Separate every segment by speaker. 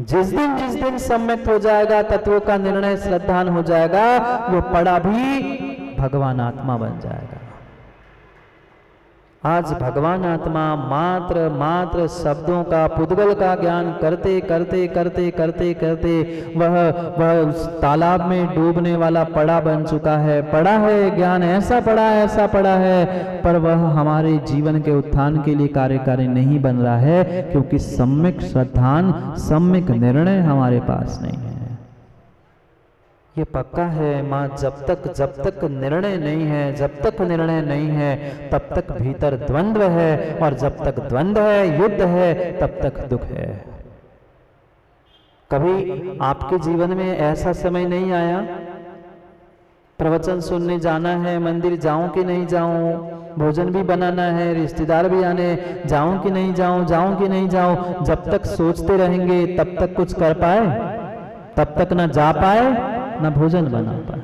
Speaker 1: जिस दिन सम्यक हो जाएगा, तत्वों का निर्णय श्रद्धान हो जाएगा, वो पड़ा भी भगवान आत्मा बन जाएगा। आज भगवान आत्मा मात्र शब्दों का, पुद्गल का ज्ञान करते करते वह उस तालाब में डूबने वाला पड़ा बन चुका है। पड़ा है ज्ञान, ऐसा पड़ा है, पर वह हमारे जीवन के उत्थान के लिए कार्यकारी नहीं बन रहा है, क्योंकि सम्यक श्रद्धान, सम्यक निर्णय हमारे पास नहीं है। ये पक्का है माँ, जब तक निर्णय नहीं है, जब तक निर्णय नहीं है, तब तक भीतर द्वंद्व है, और जब तक द्वंद्व है, युद्ध है, तब तक दुख है। कभी आपके जीवन में ऐसा समय नहीं आया, प्रवचन सुनने जाना है, मंदिर जाऊं कि नहीं जाऊं, भोजन भी बनाना है, रिश्तेदार भी आने, जाऊं कि नहीं जाऊं, जब तक सोचते रहेंगे तब तक कुछ कर पाए, तब तक ना जा पाए ना भोजन बना पाए।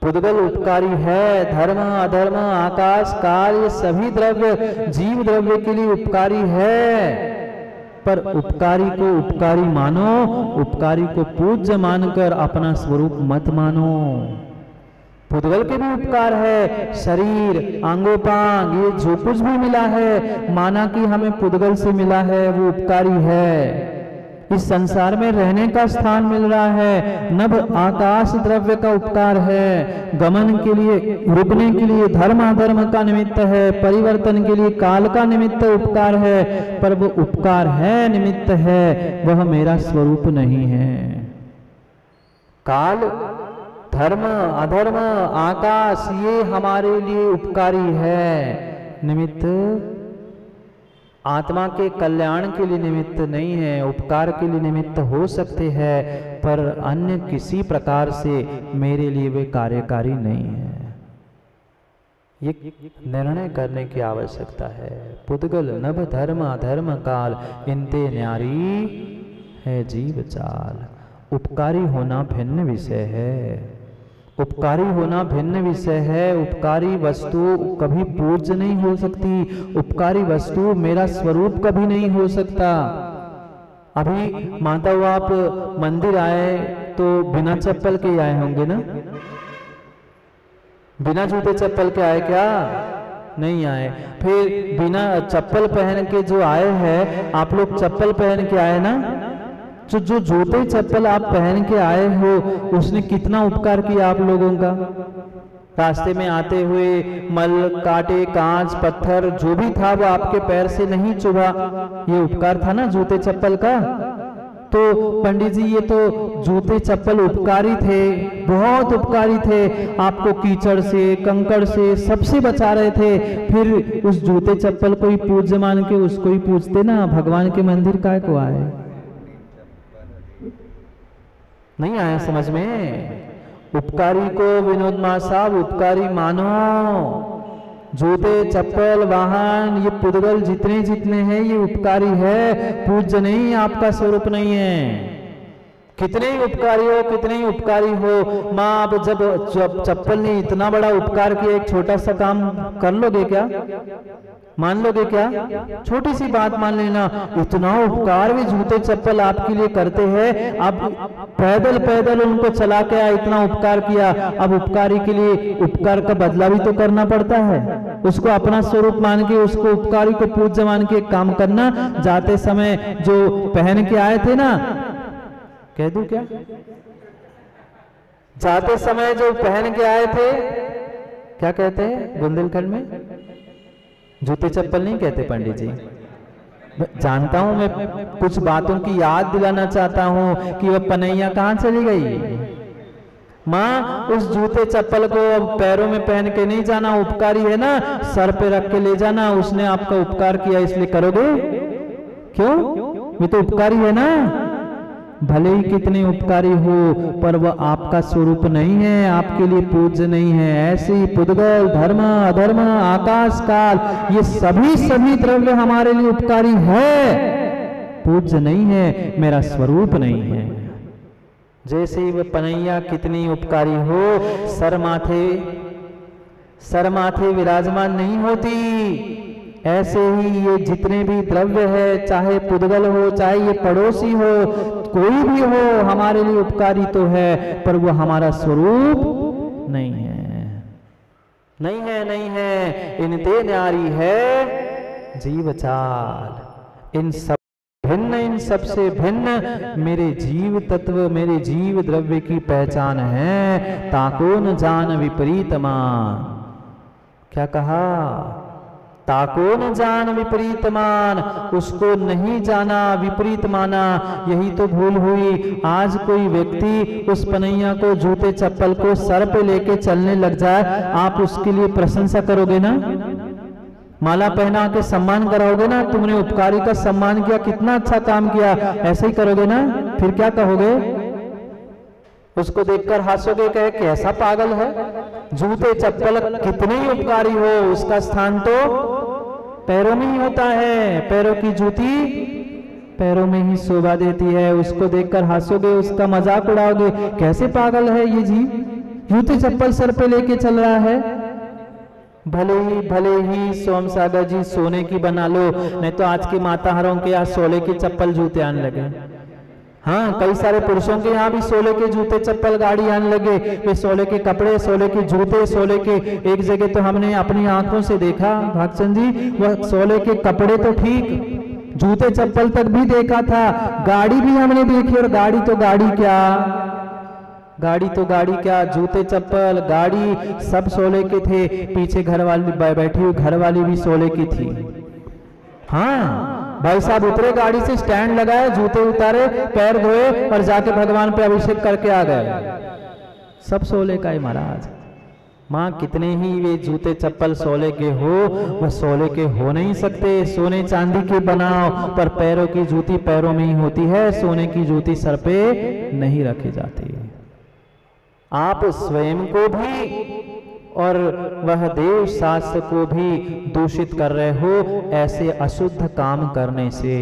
Speaker 1: पुद्गल उपकारी है, धर्म अधर्म आकाश काल ये सभी द्रव्य जीव द्रव्य के लिए उपकारी है, पर उपकारी को उपकारी मानो, उपकारी को पूज्य मानकर अपना स्वरूप मत मानो। पुद्गल के भी उपकार है, शरीर अंगोपांग ये जो कुछ भी मिला है, माना कि हमें पुद्गल से मिला है, वो उपकारी है। इस संसार में रहने का स्थान मिल रहा है, नभ आकाश द्रव्य का उपकार है, गमन के लिए, रुकने के लिए धर्म अधर्म का निमित्त है, परिवर्तन के लिए काल का निमित्त उपकार है, पर वो उपकार है, निमित्त है, वह मेरा स्वरूप नहीं है। काल, धर्म अधर्म आकाश ये हमारे लिए उपकारी है, निमित्त आत्मा के कल्याण के लिए निमित्त नहीं है। उपकार के लिए निमित्त हो सकते हैं, पर अन्य किसी प्रकार से मेरे लिए वे कार्यकारी नहीं है। ये निर्णय करने की आवश्यकता है। पुद्गल नभ धर्म अधर्म काल इनते न्यारी है जीव चाल। उपकारी होना भिन्न विषय है, उपकारी होना भिन्न विषय है। उपकारी वस्तु कभी पूज्य नहीं हो सकती, उपकारी वस्तु मेरा स्वरूप कभी नहीं हो सकता। अभी माता वो आप मंदिर आए तो बिना चप्पल के आए होंगे ना, बिना जूते चप्पल के आए क्या? नहीं आए। फिर बिना चप्पल पहन के जो आए हैं, आप लोग चप्पल पहन के आए ना, जो जूते चप्पल आप पहन के आए हो, उसने कितना उपकार किया आप लोगों का। रास्ते में आते हुए मल कांटे कांच पत्थर जो भी था वो आपके पैर से नहीं चुभा, ये उपकार था ना जूते चप्पल का। तो पंडित जी ये तो जूते चप्पल उपकारी थे, बहुत उपकारी थे, आपको कीचड़ से कंकड़ से सबसे बचा रहे थे, फिर उस जूते चप्पल को ही पूज्य मान के उसको ही पूजते ना। भगवान के मंदिर काय को आए? नहीं आया समझ में। उपकारी को विनोद मां साहब उपकारी मानो। जूते चप्पल वाहन ये पुद्गल जितने जितने हैं ये उपकारी है, पूज्य नहीं, आपका स्वरूप नहीं है। कितने ही उपकारी हो, कितने ही उपकारी हो, माँ आप जब चप्पल ने इतना बड़ा उपकार किया, एक छोटा सा काम कर लोगे क्या? मान लोगे क्या? छोटी सी बात मान लेना, इतना उपकार भी जूते चप्पल आपके लिए करते हैं, अब पैदल पैदल उनको चला के आया, इतना उपकार किया, अब उपकारी के लिए उपकार का बदला भी तो करना पड़ता है। उसको अपना स्वरूप मान के, उसको उपकारी को पूज्य मान के काम करना। जाते समय जो पहन के आए थे ना, कह दूं क्या? जाते समय जो पहन के आए थे, क्या कहते हैं बुंदेलखंड में? जूते चप्पल नहीं कहते पंडित जी। जानता हूं, मैं कुछ बातों की याद दिलाना चाहता हूं कि वह पनैया कहां चली गई। माँ उस जूते चप्पल को पैरों में पहन के नहीं जाना, उपकारी है ना, सर पे रख के ले जाना। उसने आपका उपकार किया इसलिए करोगे? क्यों? ये तो उपकारी है ना। भले ही कितने उपकारी हो, पर वह आपका स्वरूप नहीं है, आपके लिए पूज्य नहीं है। ऐसे ही पुद्गल धर्म अधर्म आकाश काल ये सभी द्रव्य हमारे लिए उपकारी है, पूज्य नहीं है, मेरा स्वरूप नहीं है। जैसे ही वह पनैया कितनी उपकारी हो, सर माथे विराजमान नहीं होती, ऐसे ही ये जितने भी द्रव्य है, चाहे पुद्गल हो, चाहे ये पड़ोसी हो, कोई भी हो, हमारे लिए उपकारी तो है, पर वो हमारा स्वरूप नहीं है, नहीं है, नहीं है। इनते न्यारी है जीव चाल, इन सब भिन्न, इन सबसे भिन्न मेरे जीव तत्व, मेरे जीव द्रव्य की पहचान है। ताको न जान विपरीत मान, क्या कहा? ताको न जान विपरीत मान, उसको नहीं जाना, विपरीत माना, यही तो भूल हुई। आज कोई व्यक्ति उस पनैया को, जूते चप्पल को सर पे लेके चलने लग जाए, आप उसके लिए प्रशंसा करोगे ना? माला पहना के सम्मान कराओगे ना? तुमने उपकारी का सम्मान किया, कितना अच्छा काम किया, ऐसे ही करोगे ना? फिर क्या कहोगे? उसको देखकर हंसोगे, कहे कैसा पागल है, जूते चप्पल कितने ही उपकारी हो, उसका स्थान तो पैरों में ही होता है, पैरों की जूती पैरों में ही शोभा देती है। उसको देखकर हंसोगे, उसका मजाक उड़ाओगे, कैसे पागल है ये जी, जूते चप्पल सर पे लेके चल रहा है। भले ही सोम सागर जी सोने की बना लो, नहीं तो आज की माताहरों के यहाँ सोले के चप्पल जूते आने लगे। हाँ, कई सारे पुरुषों के यहाँ भी सोले के जूते चप्पल गाड़ी आने लगे, वे सोले के कपड़े, सोले के जूते, सोले के, एक जगह तो हमने अपनी आंखों से देखा भागचंद जी, वह सोले के कपड़े तो ठीक, जूते चप्पल तक भी देखा था, गाड़ी भी हमने देखी, और गाड़ी तो गाड़ी क्या, गाड़ी तो गाड़ी क्या, जूते चप्पल गाड़ी सब सोले के थे। पीछे घर वाली बैठी हुई घर वाली भी सोले की थी। हाँ, भाई साहब उतरे गाड़ी से, स्टैंड लगाए, जूते उतारे, पैर धोए और जाके भगवान पे अभिषेक करके आ गए। सब सोले का ही महाराज। माँ कितने ही वे जूते चप्पल सोले के हो, वह सोले के हो नहीं सकते। सोने चांदी के बनाओ, पर पैरों की जूती पैरों में ही होती है, सोने की जूती सर पे नहीं रखी जाती। आप स्वयं को भी और वह देव शास्त्र को भी दूषित कर रहे हो ऐसे अशुद्ध काम करने से।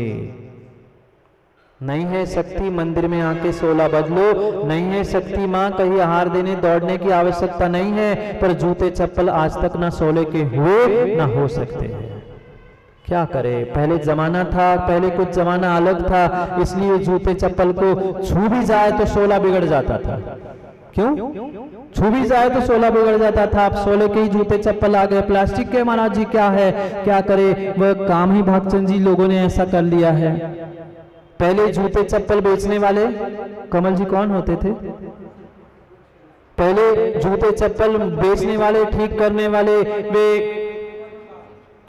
Speaker 1: नहीं है शक्ति मंदिर में आके 16 बदलो, नहीं है शक्ति माँ कहीं आहार देने दौड़ने की आवश्यकता नहीं है, पर जूते चप्पल आज तक ना 16 के हुए ना हो सकते हैं। क्या करे, पहले जमाना था, पहले कुछ जमाना अलग था, इसलिए जूते चप्पल को छू भी जाए तो 16 बिगड़ जाता था। क्यों? छू भी जाए तो 16 बिगड़ जाता था। अब 16 के ही जूते चप्पल आ गए, प्लास्टिक के। महाराज जी क्या है, क्या करे, वह काम ही भागचंद जी लोगों ने ऐसा कर लिया है। पहले जूते चप्पल बेचने वाले कमल जी कौन होते थे? पहले जूते चप्पल बेचने वाले, ठीक करने वाले, वे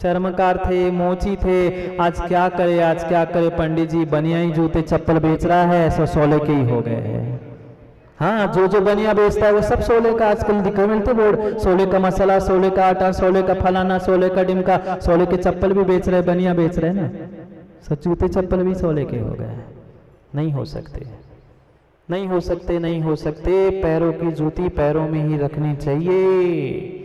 Speaker 1: चर्मकार थे, मोची थे। आज क्या करे, आज क्या करे, पंडित जी बनिया ही जूते चप्पल बेच रहा है, ऐसा 16 के ही हो गए हैं। हाँ, जो बनिया बेचता है वो सब 16 का आजकल दिखे मिलते बोर्ड, 16 का मसाला, 16 का आटा, 16 का फलाना, 16 का डिमका, 16 के चप्पल भी बेच रहे, बनिया बेच रहे ना। सब जूते चप्पल भी 16 के हो गए। नहीं हो सकते, नहीं हो सकते, नहीं हो सकते। पैरों की जूती पैरों में ही रखनी चाहिए।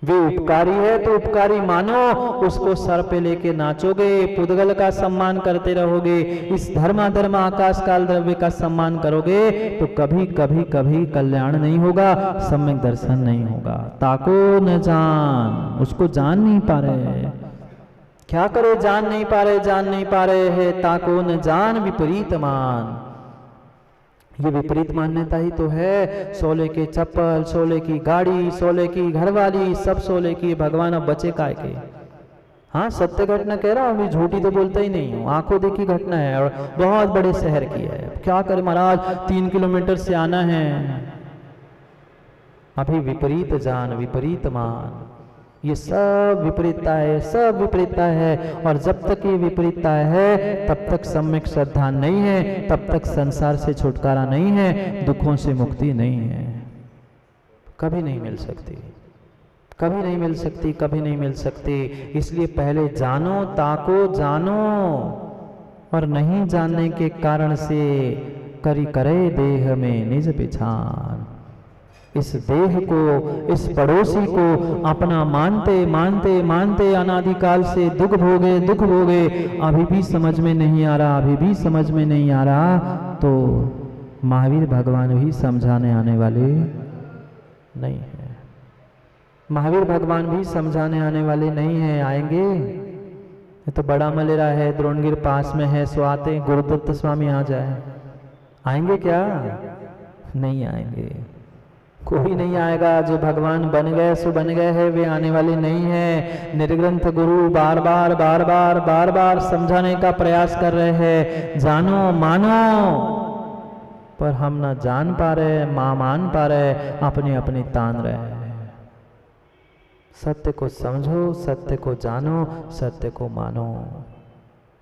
Speaker 1: वे उपकारी है तो उपकारी मानो, उसको सर पे लेके नाचोगे, पुद्गल का सम्मान करते रहोगे, इस धर्माधर्म आकाश काल द्रव्य का सम्मान करोगे तो कभी कभी कभी कल्याण नहीं होगा, सम्यक दर्शन नहीं होगा। ताको न जान, उसको जान नहीं पा रहे। क्या करे, जान नहीं पा रहे, जान नहीं पा रहे है। ताको न जान विपरीत मान, ये विपरीत मान्यता ही तो है। 16 के चप्पल, 16 की गाड़ी, 16 की घरवाली, सब 16 की। भगवान अब बचे काय के? हाँ, सत्य घटना कह रहा हूँ, मैं झूठी तो बोलता ही नहीं हूँ, आंखों देखी घटना है और बहुत बड़े शहर की है। क्या करे महाराज, 3 किलोमीटर से आना है। अभी विपरीत जान विपरीत मान, ये सब विपरीतता है, सब विपरीतता है। और जब तक ये विपरीतता है तब तक सम्यक श्रद्धा नहीं है, तब तक संसार से छुटकारा नहीं है, दुखों से मुक्ति नहीं है। कभी नहीं मिल सकती, कभी नहीं मिल सकती, कभी नहीं मिल सकती। इसलिए पहले जानो, ताको जानो, और नहीं जानने के कारण से करी करे देह में निज पिछान। इस देह को, इस पड़ोसी को अपना मानते मानते मानते अनादिकाल से दुख भोगे, दुख भोगे, अभी भी समझ में नहीं आ रहा, अभी भी समझ में नहीं आ रहा, तो महावीर भगवान भी समझाने आने वाले नहीं है। महावीर भगवान भी समझाने आने वाले नहीं हैं, आएंगे? ये तो बड़ा मलेरा है, द्रोणगिर पास में है, सो आते गुरुदत्त स्वामी आ जाए, आएंगे क्या? नहीं आएंगे, कोई नहीं आएगा। जो भगवान बन गए सो बन गए हैं, वे आने वाले नहीं है। निर्ग्रंथ गुरु बार बार समझाने का प्रयास कर रहे हैं, जानो मानो, पर हम ना जान पा रहे, मान पा रहे, अपने अपने तान रहे हैं। सत्य को समझो, सत्य को जानो, सत्य को मानो।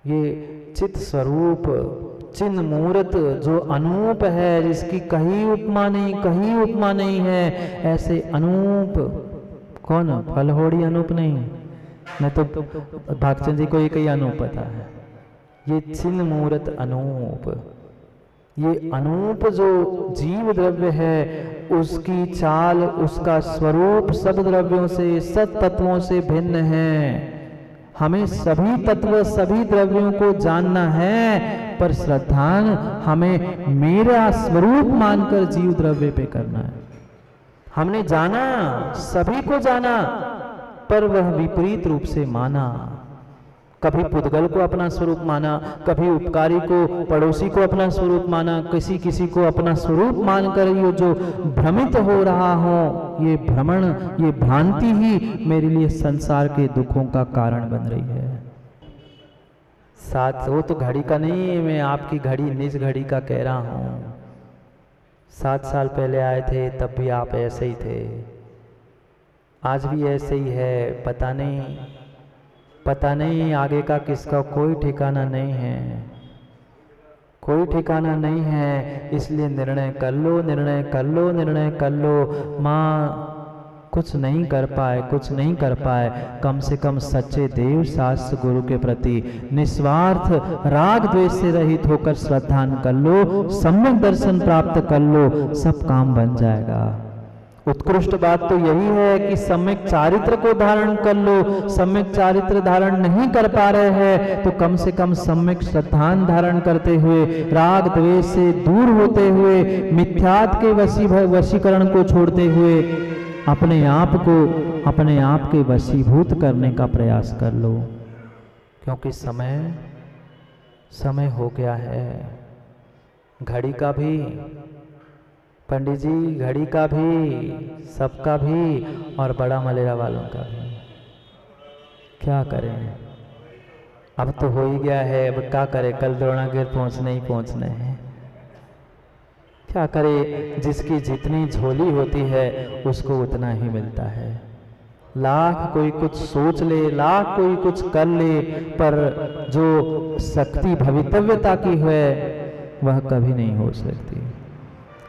Speaker 1: ये चित स्वरूप चिन्ह मूर्त जो अनूप है, जिसकी कहीं उपमा नहीं है, ऐसे अनूप कौन? फलहोड़ी अनूप नहीं तो भागचंद जी को एक ही अनूप पता है। ये चिन्ह मूर्त अनूप, ये अनूप जो जीव द्रव्य है, उसकी चाल, उसका स्वरूप सब द्रव्यों से, सब तत्वों से भिन्न है। हमें सभी तत्व, सभी द्रव्यों को जानना है, पर श्रद्धान हमें मेरा स्वरूप मानकर जीव द्रव्य पे करना है। हमने जाना, सभी को जाना, पर वह विपरीत रूप से माना। कभी पुद्गल को अपना स्वरूप माना, कभी उपकारी को, पड़ोसी को अपना स्वरूप माना, किसी को अपना स्वरूप मानकर ये जो भ्रमित हो रहा हो, ये भ्रमण, ये भ्रांति ही मेरे लिए संसार के दुखों का कारण बन रही है। साथ वो तो घड़ी का नहीं, मैं आपकी घड़ी, निज घड़ी का कह रहा हूँ। 7 साल पहले आए थे, तब भी आप ऐसे ही थे, आज भी ऐसे ही है। पता नहीं आगे का किसका कोई ठिकाना नहीं है, कोई ठिकाना नहीं है। इसलिए निर्णय कर लो। माँ कुछ नहीं कर पाए, कम से कम सच्चे देव शास्त्र गुरु के प्रति निस्वार्थ राग द्वेष से रहित होकर श्रद्धान कर लो, सम्यक दर्शन प्राप्त कर लो, सब काम बन जाएगा। उत्कृष्ट बात तो यही है कि सम्यक चारित्र को धारण कर लो। सम्यक चारित्र धारण नहीं कर पा रहे हैं तो कम से कम सम्यक श्रद्धान धारण करते हुए, राग द्वेष से दूर होते हुए, मिथ्यात्व के वशीकरण को छोड़ते हुए अपने आप के वशीभूत करने का प्रयास कर लो। क्योंकि समय हो गया है। घड़ी का भी, पंडित जी, घड़ी का भी, सबका भी, और बड़ा मलेरा वालों का भी। क्या करें, अब तो हो ही गया है, अब क्या करें, कल द्रोणागिर पहुंचने हैं। क्या करे, जिसकी जितनी झोली होती है उसको उतना ही मिलता है। लाख कोई कुछ सोच ले, लाख कोई कुछ कर ले, पर जो शक्ति भवितव्यता की है वह कभी नहीं हो सकती।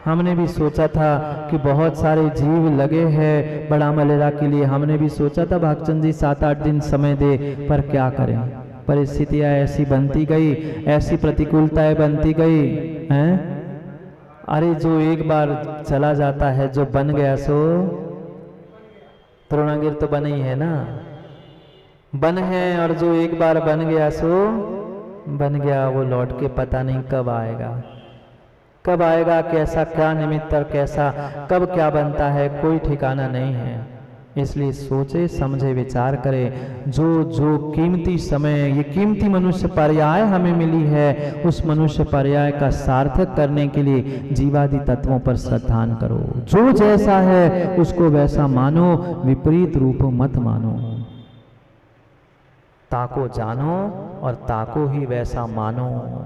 Speaker 1: हमने भी सोचा था कि बहुत सारे जीव लगे हैं बड़ा मलेरा के लिए, हमने भी सोचा था भागचंद जी 7-8 दिन समय दे, पर क्या करें, परिस्थितियां ऐसी बनती गई, ऐसी प्रतिकूलताएं बनती गई हैं। अरे जो एक बार चला जाता है, जो बन गया सो, द्रोणागिर तो बने ही है ना, बन है, और जो एक बार बन गया सो बन गया, वो लौट के पता नहीं कब आएगा, कैसा, क्या निमित्त और कैसा, कब क्या बनता है, कोई ठिकाना नहीं है। इसलिए सोचे समझे विचार करें, जो कीमती समय, ये कीमती मनुष्य पर्याय हमें मिली है, उस मनुष्य पर्याय का सार्थक करने के लिए जीवादि तत्वों पर श्रद्धान करो। जो जैसा है उसको वैसा मानो, विपरीत रूप मत मानो। ताको जानो और ताको ही वैसा मानो।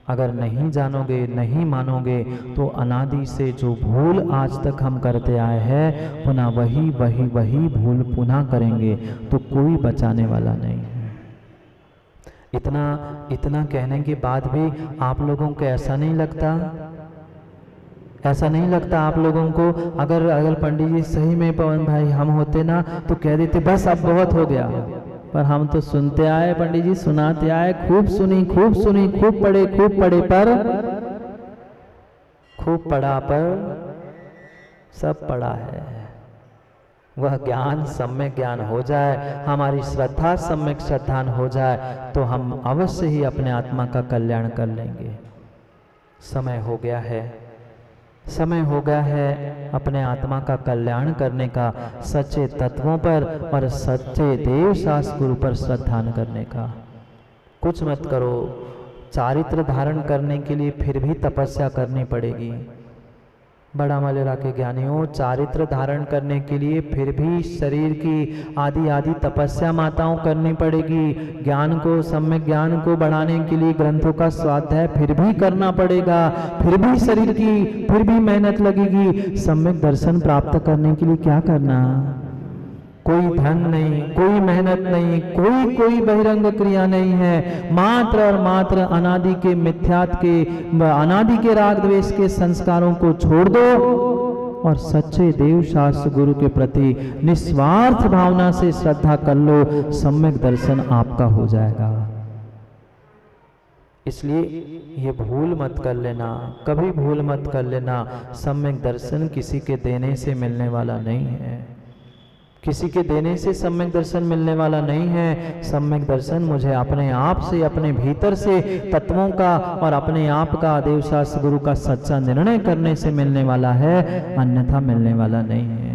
Speaker 1: अगर नहीं जानोगे, नहीं मानोगे तो अनादि से जो भूल आज तक हम करते आए हैं, पुनः वही भूल पुनः करेंगे, तो कोई बचाने वाला नहीं है। इतना कहने के बाद भी आप लोगों को ऐसा नहीं लगता आप लोगों को, अगर पंडित जी सही में पवन भाई हम होते ना तो कह देते बस अब बहुत हो गया, पर हम तो सुनते आए, पंडित जी सुनाते आए, खूब सुनी, खूब पढ़े, खूब पढ़ा, पर सब पढ़ा है। वह ज्ञान सम्यक ज्ञान हो जाए, हमारी श्रद्धा सम्यक श्रद्धान हो जाए, तो हम अवश्य ही अपने आत्मा का कल्याण कर लेंगे। समय हो गया है, समय हो गया है अपने आत्मा का कल्याण करने का, सच्चे तत्वों पर और सच्चे देव शास्त्र गुरु पर श्रद्धा करने का। कुछ मत करो, चारित्र धारण करने के लिए फिर भी तपस्या करनी पड़ेगी। बड़ा मलेरा के ज्ञानियों, चारित्र धारण करने के लिए फिर भी शरीर की आदि तपस्या माताओं करनी पड़ेगी। ज्ञान को, सम्यक ज्ञान को बढ़ाने के लिए ग्रंथों का स्वाध्याय फिर भी करना पड़ेगा, फिर भी शरीर की फिर भी मेहनत लगेगी। सम्यक दर्शन प्राप्त करने के लिए क्या करना? कोई धन नहीं, कोई मेहनत नहीं, कोई बहिरंग क्रिया नहीं है, मात्र और मात्र अनादि के मिथ्यात के, अनादि के राग द्वेष के संस्कारों को छोड़ दो और सच्चे देव शास्त्र गुरु के प्रति निस्वार्थ भावना से श्रद्धा कर लो, सम्यक दर्शन आपका हो जाएगा। इसलिए ये भूल मत कर लेना, कभी भूल मत कर लेना, सम्यक दर्शन किसी के देने से मिलने वाला नहीं है, किसी के देने से सम्यक दर्शन मिलने वाला नहीं है। सम्यक दर्शन मुझे अपने आप से, अपने भीतर से तत्वों का और अपने आप का, देव शास्त्र गुरु का सच्चा निर्णय करने से मिलने वाला है, अन्यथा मिलने वाला नहीं है।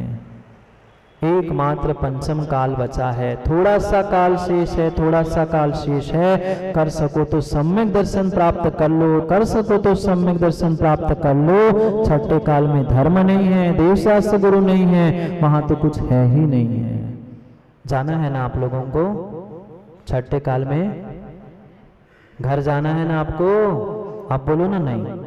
Speaker 1: एकमात्र पंचम काल बचा है, थोड़ा सा काल शेष है, थोड़ा सा काल शेष है। कर सको तो सम्यक दर्शन प्राप्त कर लो, कर सको तो सम्यक दर्शन प्राप्त कर लो। छठे काल में धर्म नहीं है, देव शास्त्र गुरु नहीं है, वहां तो कुछ है ही नहीं है। जाना है ना आप लोगों को छठे काल में? घर जाना है ना आपको? आप बोलो ना नहीं।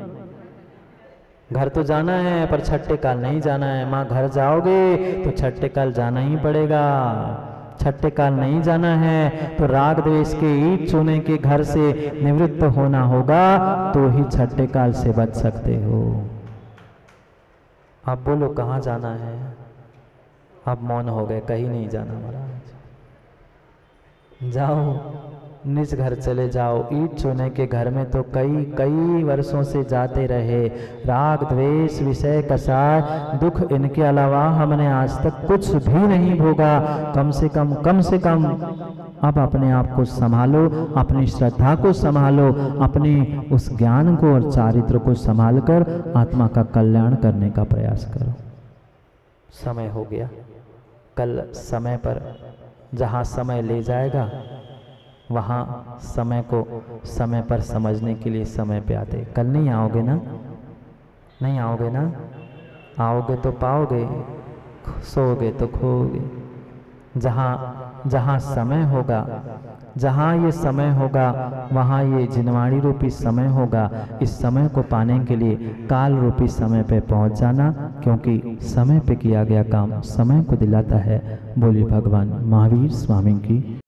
Speaker 1: घर तो जाना है पर छठे काल नहीं जाना है। माँ घर जाओगे तो छठे काल जाना ही पड़ेगा। छठे काल नहीं जाना है तो राग द्वेष के ईट चूने के घर से निवृत्त होना होगा, तो ही छठे काल से बच सकते हो। अब बोलो कहाँ जाना है? अब मौन हो गए, कहीं नहीं जाना महाराज। जाओ निज घर चले जाओ। ईट चूने के घर में तो कई वर्षों से जाते रहे। राग द्वेष विषय कसाय दुख, इनके अलावा हमने आज तक कुछ भी नहीं भोगा। कम से कम अब अपने आप को संभालो, अपनी श्रद्धा को संभालो, अपने उस ज्ञान को और चारित्र को संभाल कर आत्मा का कल्याण करने का प्रयास करो। समय हो गया, कल समय पर जहाँ समय ले जाएगा वहाँ समय को समय पर समझने के लिए समय पे आते। कल नहीं आओगे ना? नहीं आओगे ना? आओगे तो पाओगे, सोओगे तो खोओगे। जहाँ समय होगा, जहाँ ये समय होगा, वहाँ ये जिनवाणी रूपी समय होगा। इस समय को पाने के लिए काल रूपी समय पे पहुँच जाना, क्योंकि समय पे किया गया काम समय को दिलाता है। बोलिए भगवान महावीर स्वामी की।